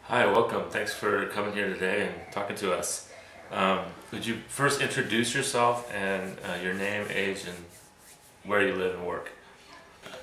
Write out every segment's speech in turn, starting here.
Hi, welcome. Thanks for coming here today and talking to us. Could you first introduce yourself and your name, age, and where you live and work?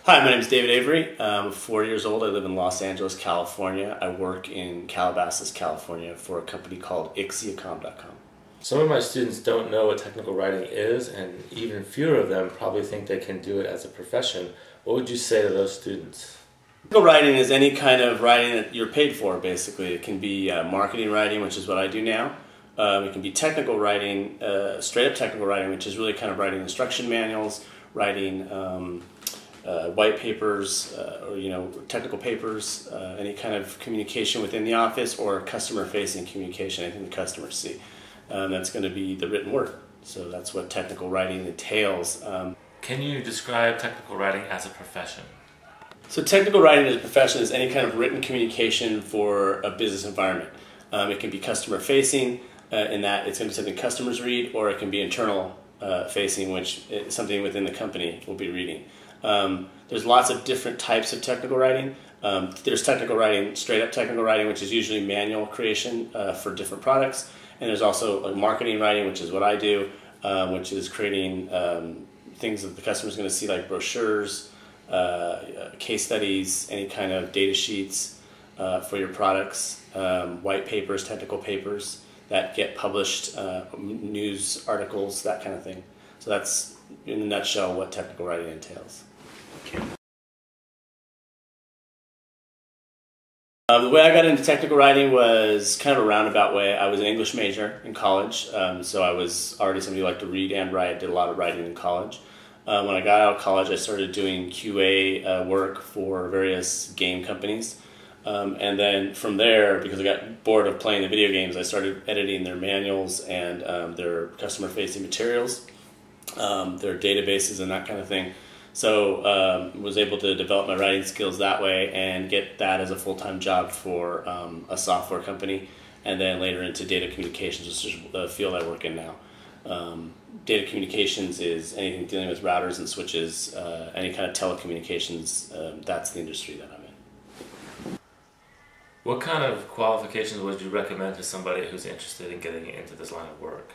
Hi, my name is David Avery. I'm 4 years old. I live in Los Angeles, California. I work in Calabasas, California for a company called Ixiacom.com. Some of my students don't know what technical writing is, and even fewer of them probably think they can do it as a profession. What would you say to those students? Technical writing is any kind of writing that you're paid for, basically. It can be marketing writing, which is what I do now. It can be technical writing, straight up technical writing, which is really kind of writing instruction manuals, writing white papers, or technical papers, any kind of communication within the office, or customer-facing communication, anything the customers see. That's going to be the written word. So that's what technical writing entails. Can you describe technical writing as a profession? So technical writing as a profession is any kind of written communication for a business environment. It can be customer-facing, in that it's going to be something customers read, or it can be internal facing, which is something within the company will be reading. There's lots of different types of technical writing. There's technical writing, straight up technical writing, which is usually manual creation for different products. And there's also marketing writing, which is what I do, which is creating things that the customer's going to see, like brochures, case studies, any kind of data sheets for your products, white papers, technical papers that get published, news articles, that kind of thing. So that's, in a nutshell, what technical writing entails. The way I got into technical writing was kind of a roundabout way. I was an English major in college, so I was already somebody who liked to read and write. Did a lot of writing in college. When I got out of college, I started doing QA work for various game companies. And then from there, because I got bored of playing the video games, I started editing their manuals and their customer-facing materials, their databases and that kind of thing. So was able to develop my writing skills that way and get that as a full-time job for a software company, and then later into data communications, which is the field I work in now. Data communications is anything dealing with routers and switches, any kind of telecommunications. That's the industry that I'm in. What kind of qualifications would you recommend to somebody who's interested in getting into this line of work?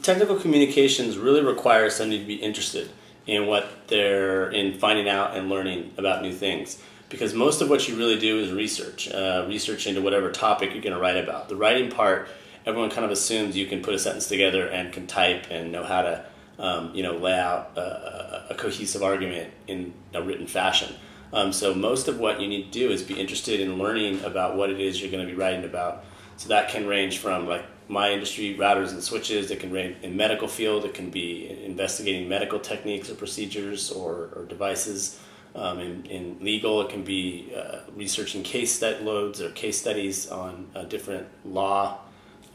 Technical communications really requires somebody to be interested in what they're in finding out and learning about new things, because most of what you really do is research into whatever topic you're going to write about. The writing part, everyone kind of assumes you can put a sentence together and can type and know how to lay out a cohesive argument in a written fashion. So most of what you need to do is be interested in learning about what it is you're going to be writing about. So that can range from, like my industry, routers and switches. It can range in medical field. It can be investigating medical techniques or procedures or devices. In legal, it can be researching case loads or case studies on different law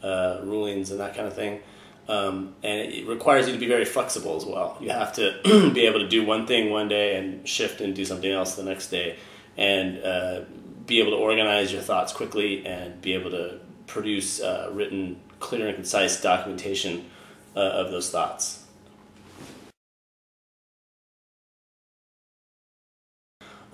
rulings and that kind of thing. And it requires you to be very flexible as well. You have to be able to do one thing one day and shift and do something else the next day, and be able to organize your thoughts quickly and be able to produce written, clear and concise documentation of those thoughts.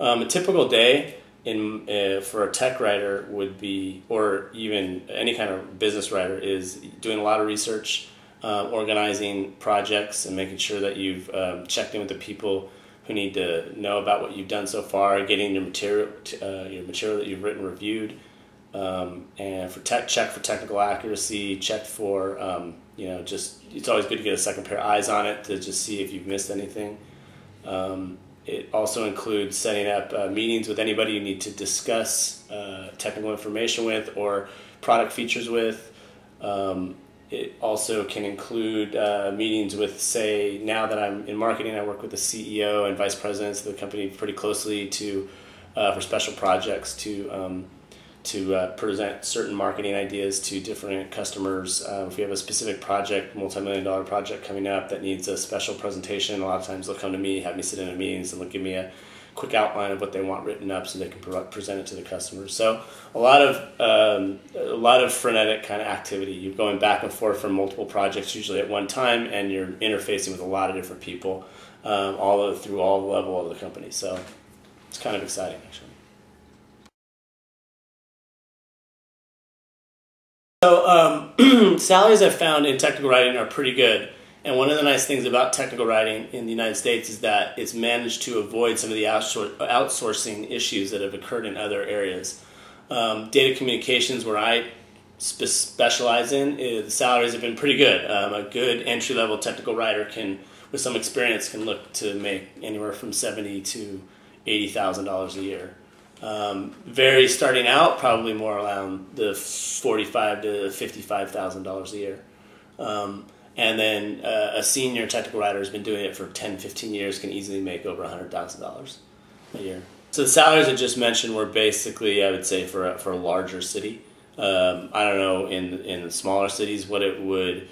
A typical day for a tech writer would be, or even any kind of business writer, is doing a lot of research, organizing projects and making sure that you've checked in with the people who need to know about what you've done so far, getting your material that you've written reviewed, and check for technical accuracy, check for just, it's always good to get a second pair of eyes on it to just see if you've missed anything. It also includes setting up meetings with anybody you need to discuss technical information with or product features with. It also can include meetings with, say, now that I'm in marketing, I work with the CEO and vice presidents of the company pretty closely for special projects to present certain marketing ideas to different customers. If we have a specific project, multi-million-dollar project coming up that needs a special presentation, a lot of times they'll come to me, have me sit in a meetings, and they'll give me a quick outline of what they want written up so they can present it to the customers. So a lot of frenetic kind of activity. You're going back and forth from multiple projects usually at one time, and you're interfacing with a lot of different people through all the level of the company. So it's kind of exciting, actually. salaries I've found in technical writing are pretty good. And one of the nice things about technical writing in the United States is that it's managed to avoid some of the outsourcing issues that have occurred in other areas. Data communications, where I specialize in, the salaries have been pretty good. A good entry-level technical writer with some experience, can look to make anywhere from $70,000 to $80,000 a year. Very starting out, probably more around the $45,000 to $55,000 a year. And then a senior technical writer has been doing it for 10, 15 years, can easily make over $100,000 a year. So the salaries I just mentioned were basically, I would say, for a larger city. I don't know in the smaller cities what it would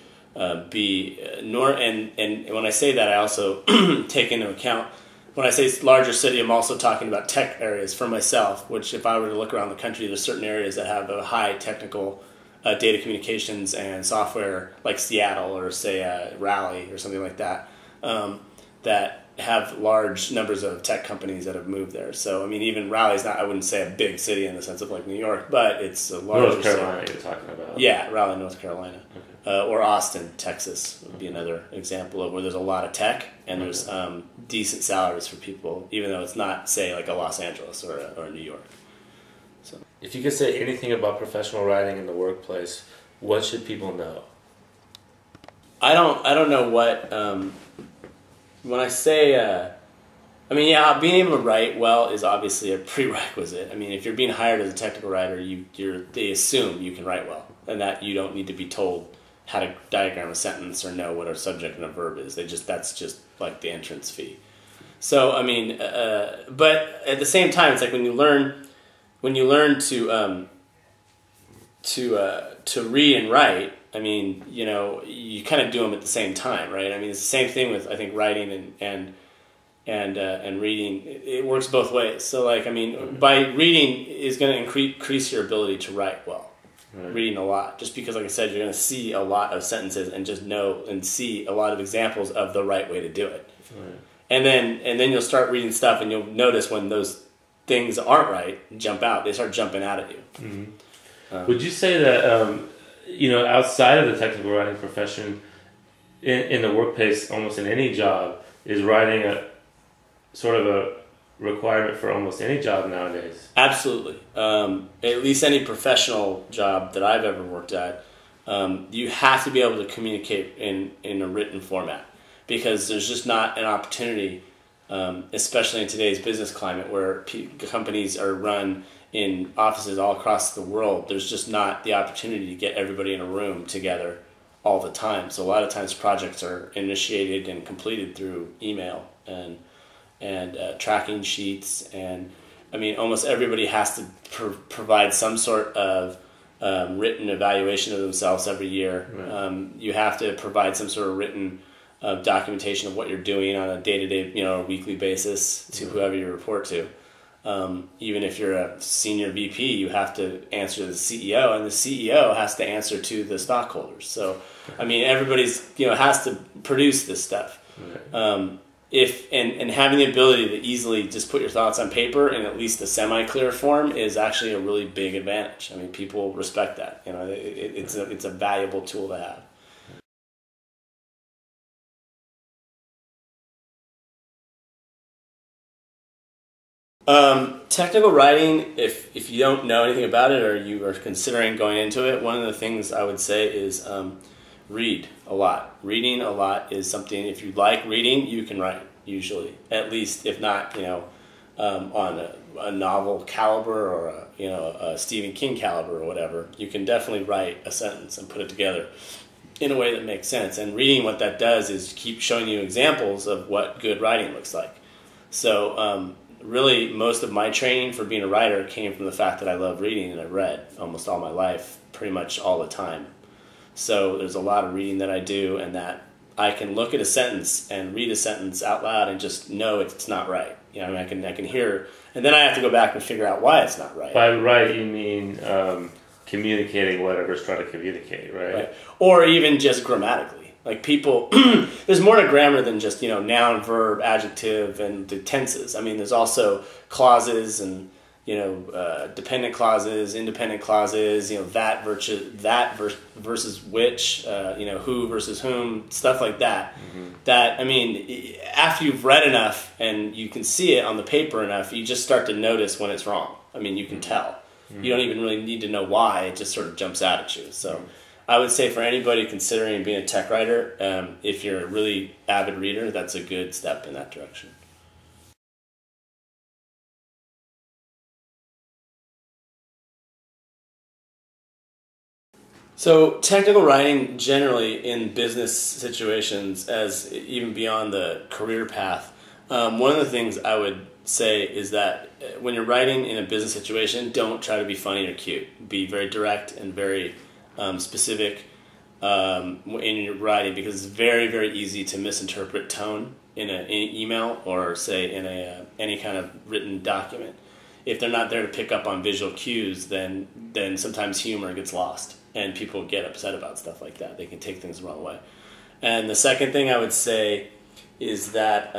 be. And when I say that, I also take into account, when I say larger city, I'm also talking about tech areas for myself, which if I were to look around the country, there's certain areas that have a high technical data communications and software, like Seattle or say Raleigh or something like that, that have large numbers of tech companies that have moved there. So I mean, even Raleigh's not, I wouldn't say a big city in the sense of like New York, but it's a larger North Carolina city. You're talking about. Yeah, Raleigh, North Carolina. Okay. Or Austin, Texas would be another example of where there's a lot of tech and there's decent salaries for people, even though it's not, say, like a Los Angeles or a New York. So, if you could say anything about professional writing in the workplace, what should people know? I don't know what, when I say, I mean, yeah, being able to write well is obviously a prerequisite. I mean, if you're being hired as a technical writer, they assume you can write well and that you don't need to be told how to diagram a sentence or know what a subject and a verb is. That's just like the entrance fee. So, I mean, but at the same time, it's like when you learn to read and write, I mean, you kind of do them at the same time, right? I mean, it's the same thing with, I think, writing and reading. It works both ways. So, like, I mean, by reading is going to increase your ability to write well. Right. Reading a lot, just because, like I said, you're going to see a lot of sentences and just know and see a lot of examples of the right way to do it. Right. And then you'll start reading stuff, and you'll notice when those things aren't right, jump out. They start jumping out at you. Mm-hmm. Would you say that outside of the technical writing profession, in the workplace, almost in any job, is writing a sort of a requirement for almost any job nowadays? Absolutely. At least any professional job that I've ever worked at, you have to be able to communicate in a written format, because there's just not an opportunity, especially in today's business climate where companies are run in offices all across the world. There's just not the opportunity to get everybody in a room together all the time. So a lot of times projects are initiated and completed through email and tracking sheets, and I mean, almost everybody has to provide some sort of written evaluation of themselves every year. Right. You have to provide some sort of written documentation of what you're doing on a day-to-day, or weekly basis to whoever you report to. Even if you're a senior VP, you have to answer to the CEO, and the CEO has to answer to the stockholders. So, I mean, everybody's has to produce this stuff. Right. And having the ability to easily just put your thoughts on paper in at least a semi-clear form is actually a really big advantage. I mean, people respect that. It's a valuable tool to have. Technical writing, if you don't know anything about it or you are considering going into it, one of the things I would say is read a lot. Reading a lot is something, if you like reading, you can write, usually. At least, if not, on a novel caliber or a Stephen King caliber or whatever, you can definitely write a sentence and put it together in a way that makes sense. And reading, what that does is keep showing you examples of what good writing looks like. So, really, most of my training for being a writer came from the fact that I love reading, and I read almost all my life, pretty much all the time. So there's a lot of reading that I do, and that I can look at a sentence and read a sentence out loud and just know it's not right. I can hear, and then I have to go back and figure out why it's not right. By right, you mean communicating whatever's trying to communicate, right? Or even just grammatically. Like people, there's more to grammar than just, noun, verb, adjective, and the tenses. I mean, there's also clauses and dependent clauses, independent clauses, versus which, who versus whom, stuff like that. Mm-hmm. That, I mean, after you've read enough and you can see it on the paper enough, you just start to notice when it's wrong. I mean, you can tell. Mm-hmm. You don't even really need to know why. It just sort of jumps out at you. So I would say for anybody considering being a tech writer, if you're a really avid reader, that's a good step in that direction. So technical writing generally in business situations, as even beyond the career path, one of the things I would say is that when you're writing in a business situation, don't try to be funny or cute. Be very direct and very specific in your writing, because it's very, very easy to misinterpret tone in an email or say in any kind of written document. If they're not there to pick up on visual cues, then sometimes humor gets lost and people get upset about stuff like that. They can take things the wrong way. And the second thing I would say is that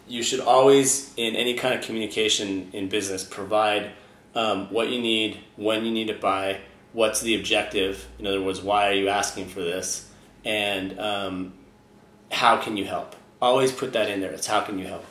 you should always, in any kind of communication in business, provide what you need, when you need it by, what's the objective, in other words, why are you asking for this, and how can you help. Always put that in there. It's how can you help.